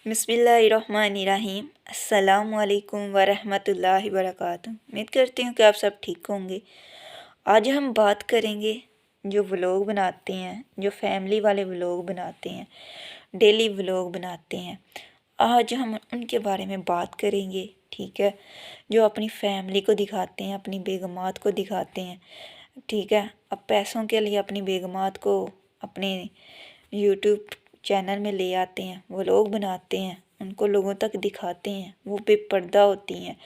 बिस्मिल्लाहिर्रहमानिर्रहीम। अस्सलाम वालेकुम वरहमतुल्लाहि वबरकातुहू। उम्मीद करती हूँ कि आप सब ठीक होंगे। आज हम बात करेंगे जो व्लॉग बनाते हैं, जो फैमिली वाले व्लॉग बनाते हैं, डेली व्लॉग बनाते हैं, आज हम उनके बारे में बात करेंगे। ठीक है, जो अपनी फैमिली को दिखाते हैं, अपनी बेगमात को दिखाते हैं। ठीक है, अब पैसों के लिए अपनी बेगमात को अपने यूट्यूब चैनल में ले आते हैं, व्लॉग बनाते हैं, उनको लोगों तक दिखाते हैं। वो बेपर्दा होती हैं,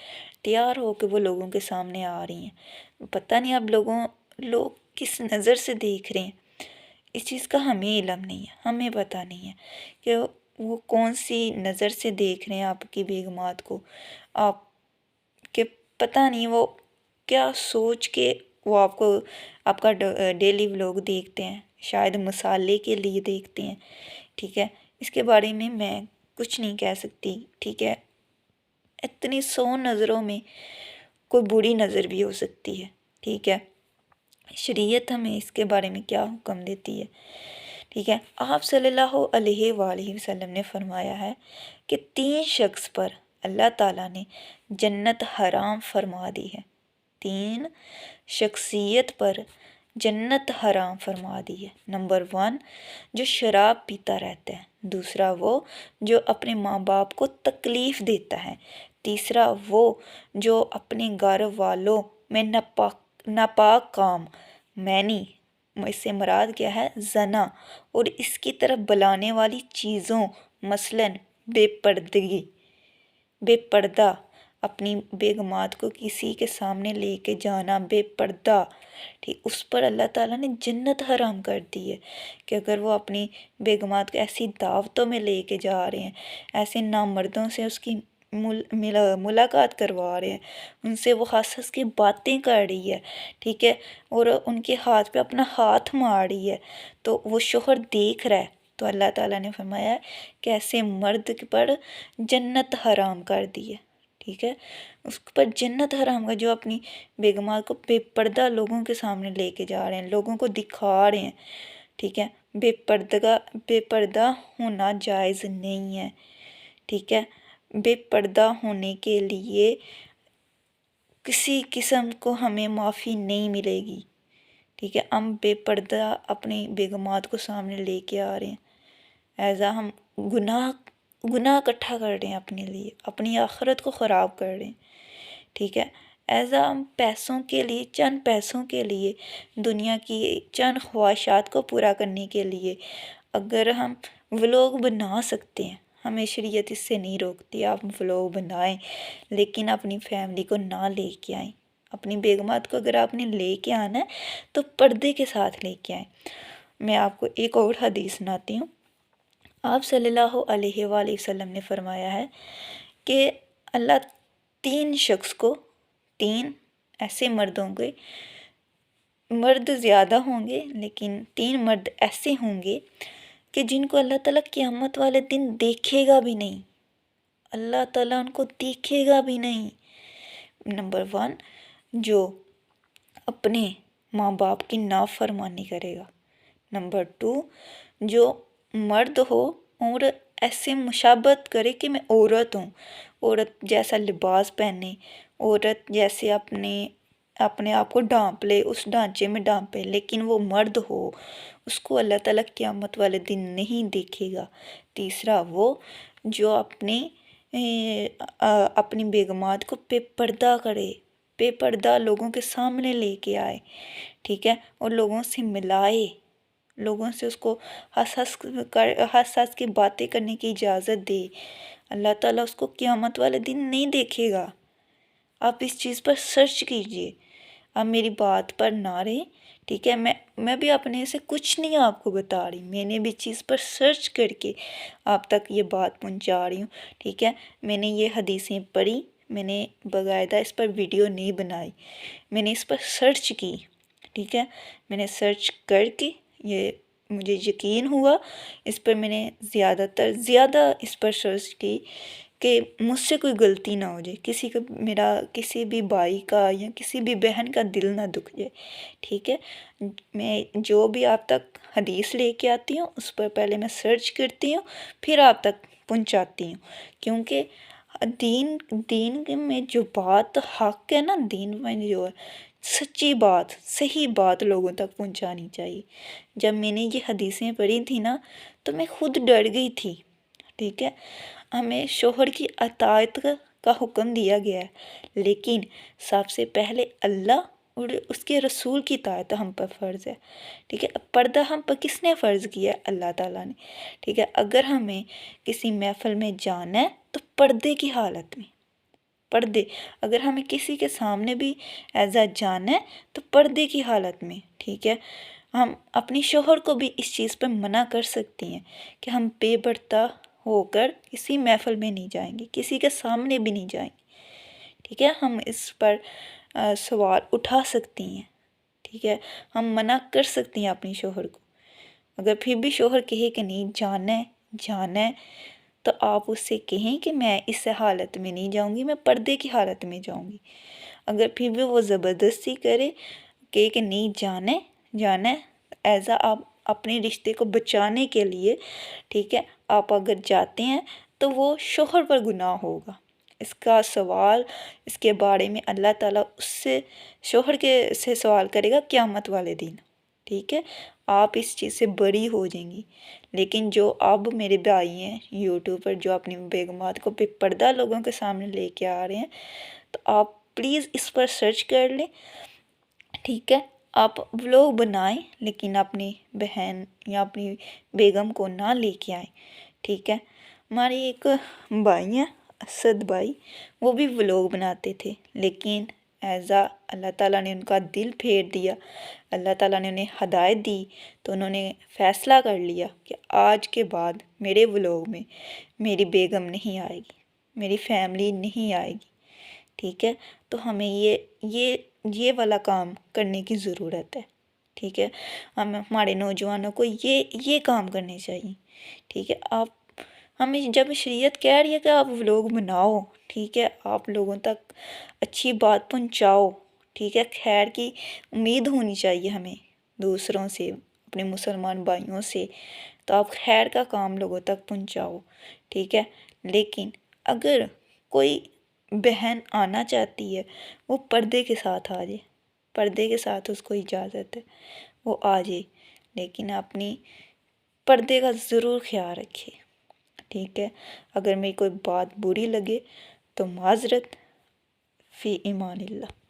तैयार होकर वो लोगों के सामने आ रही हैं। पता नहीं अब लोग किस नज़र से देख रहे हैं, इस चीज़ का हमें इल्म नहीं है, हमें पता नहीं है कि वो कौन सी नज़र से देख रहे हैं आपकी बेगमात को। आप के पता नहीं वो क्या सोच के वो आपका डेली व्लॉग देखते हैं, शायद मसाले के लिए देखते हैं। ठीक है, इसके बारे में मैं कुछ नहीं कह सकती। ठीक है, इतनी 100 नज़रों में कोई बुरी नज़र भी हो सकती है। ठीक है, शरीयत हमें इसके बारे में क्या हुक्म देती है। ठीक है, आप सल्लल्लाहु अलैहि वसल्लम ने फरमाया है कि 3 शख्स पर अल्लाह ताला ने जन्नत हराम फरमा दी है। 3 शख्सियत पर जन्नत हराम फरमा दी है। नंबर 1, जो शराब पीता रहता है। दूसरा, वो जो अपने माँ बाप को तकलीफ़ देता है। तीसरा, वो जो अपने घर वालों में नापाक काम मैनी, इससे मुराद क्या है, जना, और इसकी तरफ बुलाने वाली चीज़ों, मसलन बेपर्दा, अपनी बेगमात को किसी के सामने लेके जाना बेपर्दा। ठीक, उस पर अल्लाह ताला ने जन्नत हराम कर दी है कि अगर वो अपनी बेगमात को ऐसी दावतों में लेके जा रहे हैं, ऐसे नामर्दों से उसकी मुलाकात करवा रहे हैं, उनसे वो हंस हंस की बातें कर रही है। ठीक है, और उनके हाथ पे अपना हाथ मार रही है, तो वो शोहर देख रहा है, तो अल्लाह ताला ने फरमाया कि ऐसे मर्द पर जन्नत हराम कर दी है। ठीक है, उस पर जन्नत हराम का जो अपनी बेगमात को बेपर्दा लोगों के सामने लेके जा रहे हैं, लोगों को दिखा रहे हैं। ठीक है, बेपर्दा होना जायज़ नहीं है। ठीक है, बेपर्दा होने के लिए किसी किस्म को हमें माफ़ी नहीं मिलेगी। ठीक है, हम बेपर्दा अपनी बेगमात को सामने लेके आ रहे हैं, ऐसा हम गुनाह इकट्ठा कर रहे हैं अपने लिए, अपनी आखिरत को ख़राब कर रहे हैं। ठीक है, ऐसा हम पैसों के लिए, चंद पैसों के लिए, दुनिया की चंद ख्वाहिशात को पूरा करने के लिए अगर हम व्लॉग बना सकते हैं, हमें शरीयत इससे नहीं रोकती। आप व्लॉग बनाएं, लेकिन अपनी फैमिली को ना लेके आएँ। अपनी बेगमात को अगर आपने लेके आना है तो पर्दे के साथ लेके आएँ। मैं आपको एक और हदीस सुनाती हूँ। आप सल्लल्लाहु अलैहि वसल्लम ने फरमाया है कि अल्लाह 3 शख्स को, 3 ऐसे मर्द ज़्यादा होंगे, लेकिन 3 मर्द ऐसे होंगे कि जिनको अल्लाह ताला क़यामत वाले दिन देखेगा भी नहीं। अल्लाह ताला उनको देखेगा भी नहीं। नंबर 1, जो अपने माँ बाप की नाफरमानी करेगा। नंबर 2, जो मर्द हो और ऐसे मुशाबत करे कि मैं औरत हूँ, औरत जैसा लिबास पहने, औरत जैसे अपने आप को ढांप ले, उस ढांचे में ढांपे, लेकिन वो मर्द हो, उसको अल्लाह ताला क़यामत वाले दिन नहीं देखेगा। तीसरा, वो जो अपनी बेगमात को बेपर्दा करे, बेपर्दा लोगों के सामने लेके आए। ठीक है, और लोगों से मिलाए, लोगों से उसको हंस हंस की बातें करने की इजाज़त दे। अल्लाह ताला उसको क़यामत वाले दिन नहीं देखेगा। आप इस चीज़ पर सर्च कीजिए, आप मेरी बात पर ना रहे। ठीक है, मैं भी अपने से कुछ नहीं आपको बता रही, मैंने भी चीज़ पर सर्च करके आप तक ये बात पहुंचा रही हूँ। ठीक है, मैंने ये हदीसें पढ़ी, मैंने बाकायदा इस पर वीडियो नहीं बनाई, मैंने इस पर सर्च की। ठीक है, मैंने सर्च करके ये मुझे यकीन हुआ, इस पर मैंने ज़्यादा इस पर सर्च की कि मुझसे कोई गलती ना हो जाए, किसी भी भाई का या किसी भी बहन का दिल ना दुख जाए। ठीक है, मैं जो भी आप तक हदीस लेके आती हूँ उस पर पहले मैं सर्च करती हूँ, फिर आप तक پہنچاتی ہوں، کیونکہ دین میں جو بات حق ہے نا، دین میں جو سچی بات، صحیح بات لوگوں تک پہنچانی چاہیے۔ جب میں نے یہ حدیثیں پڑھی تھی نا تو میں خود ڈر گئی تھی، ٹھیک ہے۔ ہمیں شوہر کی اطاعت کا حکم دیا گیا ہے، لیکن سب سے پہلے اللہ اور اس کے رسول کی اطاعت ہم پر فرض ہے، ٹھیک ہے۔ پردہ ہم پر کس نے فرض کیا ہے؟ اللہ تعالیٰ نے، ٹھیک ہے۔ اگر ہمیں کسی محفل میں جانا ہے تو پردے کی حالت میں، پردے، اگر ہمیں کسی کے سامنے بھی ایسا جانا ہے تو پردے کی حالت میں، ٹھیک ہے۔ ہم اپنی شوہر کو بھی اس چیز پہ منع کر سکتی ہیں کہ ہم بے پردہ ہو کر کسی محفل میں نہیں جائیں گے، کسی کے سامنے بھی نہیں جائیں گے، ٹھیک ہے۔ ہم اس پر سوال اٹھا سکتی ہیں، ٹھیک ہے۔ ہم منع کر سکتی ہیں اپنی شوہر کو۔ اگر پھر بھی شوہر کہے کہ نہیں جانا ہے، جانا ہے، تو آپ اس سے کہیں کہ میں اس حالت میں نہیں جاؤں گی، میں پردے کی حالت میں جاؤں گی۔ اگر پھر بھی وہ زبردستی کرے کہ نہیں جانا ہے، جانا ہے، ایزا آپ اپنے رشتے کو بچانے کے لیے، ٹھیک ہے، آپ اگر جاتے ہیں تو وہ شوہر پر گناہ ہوگا۔ اس کا سوال، اس کے بارے میں اللہ تعالیٰ اس سے، شوہر کے سے سوال کرے گا قیامت والے دن، ٹھیک ہے۔ آپ اس چیز سے بری ہو جائیں گی۔ لیکن جو اب میرے بھائی ہیں یوٹیوب پر جو اپنی بیگمات کو بے پردہ لوگوں کے سامنے لے کے آ رہے ہیں، تو آپ پلیز اس پر سرچ کر لیں، ٹھیک ہے۔ آپ ولاگ بنائیں لیکن اپنی بہن یا اپنی بیگم کو نہ لے کے آئیں، ٹھیک ہے۔ ہمارے ایک بھائی ہیں اسد بھائی، وہ بھی ولاگ بناتے تھے، لیکن ایزا اللہ تعالیٰ نے ان کا دل پھیر دیا، اللہ تعالیٰ نے انہیں ہدایت دی، تو انہوں نے فیصلہ کر لیا کہ آج کے بعد میرے ولاگ میں میری بیگم نہیں آئے گی، میری فیملی نہیں آئے گی، ٹھیک ہے۔ تو ہمیں یہ والا کام کرنے کی ضرورت ہے، ٹھیک ہے۔ ہمارے نوجوانوں کو یہ کام کرنے چاہیے، ٹھیک ہے۔ ہمیں جب شریعت کہہ رہی ہے کہ آپ ولاگ بناؤ، ٹھیک ہے، آپ لوگوں تک اچھی بات پہنچاؤ، ٹھیک ہے، خیر کی امید ہونی چاہیے ہمیں دوسروں سے، اپنے مسلمان بھائیوں سے، تو آپ خیر کا کام لوگوں تک پہنچاؤ، ٹھیک ہے۔ لیکن اگر کوئی بہن آنا چاہتی ہے، وہ پردے کے ساتھ آ جائے، پردے کے ساتھ اس کو اجازت ہے، وہ آ جائے، لیکن اپنی پردے کا ضرور خیال رکھے، ٹھیک ہے۔ اگر میری کوئی بات بری لگے تو معذرت، فی امان اللہ۔